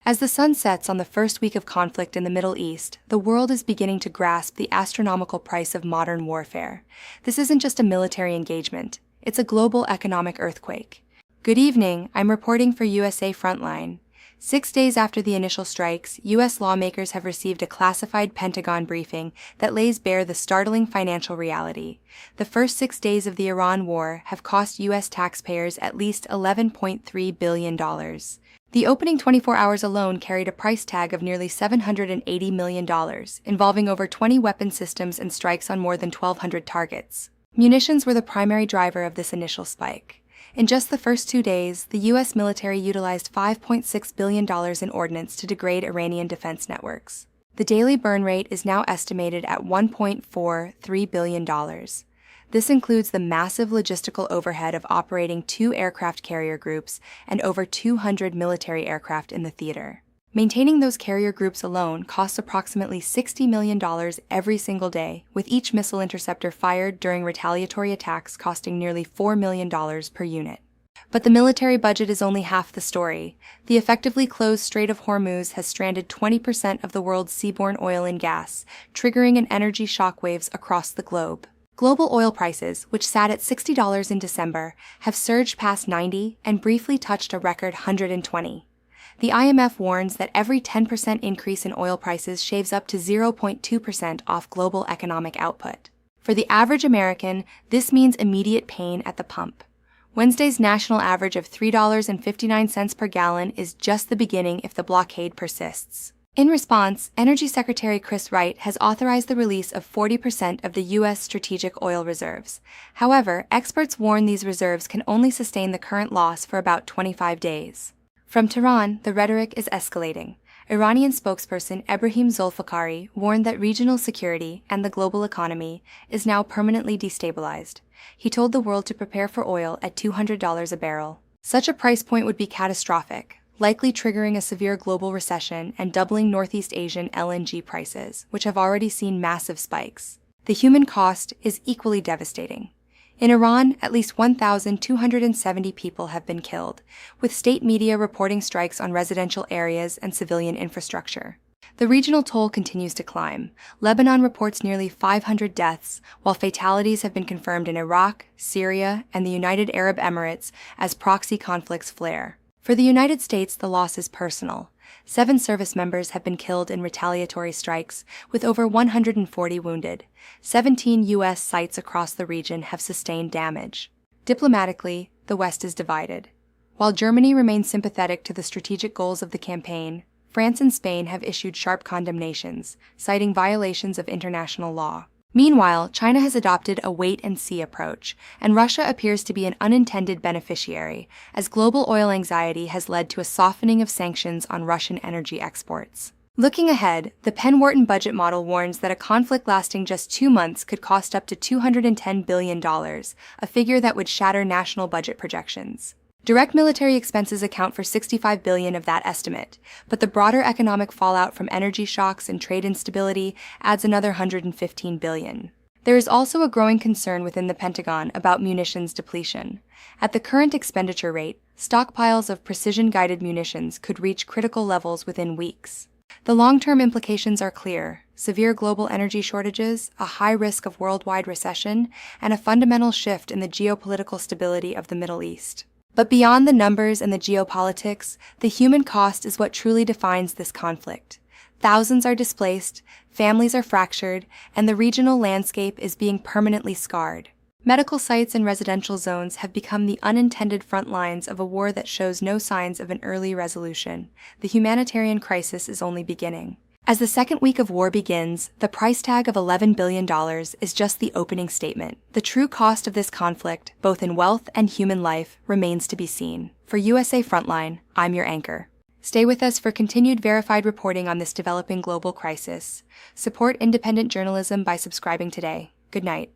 As the sun sets on the first week of conflict in the Middle East, the world is beginning to grasp the astronomical price of modern warfare. This isn't just a military engagement, it's a global economic earthquake. Good evening, I'm reporting for USA Frontline. 6 days after the initial strikes, U.S. lawmakers have received a classified Pentagon briefing that lays bare the startling financial reality. The first 6 days of the Iran war have cost U.S. taxpayers at least $11.3 billion. The opening 24 hours alone carried a price tag of nearly $780 million, involving over 20 weapon systems and strikes on more than 1,200 targets. Munitions were the primary driver of this initial spike. In just the first 2 days, the U.S. military utilized $5.6 billion in ordnance to degrade Iranian defense networks. The daily burn rate is now estimated at $1.43 billion. This includes the massive logistical overhead of operating 2 aircraft carrier groups and over 200 military aircraft in the theater. Maintaining those carrier groups alone costs approximately $60 million every single day, with each missile interceptor fired during retaliatory attacks costing nearly $4 million per unit. But the military budget is only half the story. The effectively closed Strait of Hormuz has stranded 20% of the world's seaborne oil and gas, triggering an energy shockwaves across the globe. Global oil prices, which sat at $60 in December, have surged past 90 and briefly touched a record 120. The IMF warns that every 10% increase in oil prices shaves up to 0.2% off global economic output. For the average American, this means immediate pain at the pump. Wednesday's national average of $3.59 per gallon is just the beginning if the blockade persists. In response, Energy Secretary Chris Wright has authorized the release of 40% of the U.S. strategic oil reserves. However, experts warn these reserves can only sustain the current loss for about 25 days. From Tehran, the rhetoric is escalating. Iranian spokesperson Ebrahim Zolfakhari warned that regional security and the global economy is now permanently destabilized. He told the world to prepare for oil at $200 a barrel. Such a price point would be catastrophic, likely triggering a severe global recession and doubling Northeast Asian LNG prices, which have already seen massive spikes. The human cost is equally devastating. In Iran, at least 1,270 people have been killed, with state media reporting strikes on residential areas and civilian infrastructure. The regional toll continues to climb. Lebanon reports nearly 500 deaths, while fatalities have been confirmed in Iraq, Syria, and the United Arab Emirates as proxy conflicts flare. For the United States, the loss is personal. 7 service members have been killed in retaliatory strikes, with over 140 wounded. 17 U.S. sites across the region have sustained damage. Diplomatically, the West is divided. While Germany remains sympathetic to the strategic goals of the campaign, France and Spain have issued sharp condemnations, citing violations of international law. Meanwhile, China has adopted a wait-and-see approach, and Russia appears to be an unintended beneficiary, as global oil anxiety has led to a softening of sanctions on Russian energy exports. Looking ahead, the Penn-Wharton budget model warns that a conflict lasting just 2 months could cost up to $210 billion, a figure that would shatter national budget projections. Direct military expenses account for $65 billion of that estimate, but the broader economic fallout from energy shocks and trade instability adds another $115 billion. There is also a growing concern within the Pentagon about munitions depletion. At the current expenditure rate, stockpiles of precision-guided munitions could reach critical levels within weeks. The long-term implications are clear: severe global energy shortages, a high risk of worldwide recession, and a fundamental shift in the geopolitical stability of the Middle East. But beyond the numbers and the geopolitics, the human cost is what truly defines this conflict. Thousands are displaced, families are fractured, and the regional landscape is being permanently scarred. Medical sites and residential zones have become the unintended front lines of a war that shows no signs of an early resolution. The humanitarian crisis is only beginning. As the second week of war begins, the price tag of $11 billion is just the opening statement. The true cost of this conflict, both in wealth and human life, remains to be seen. For USA Frontline, I'm your anchor. Stay with us for continued verified reporting on this developing global crisis. Support independent journalism by subscribing today. Good night.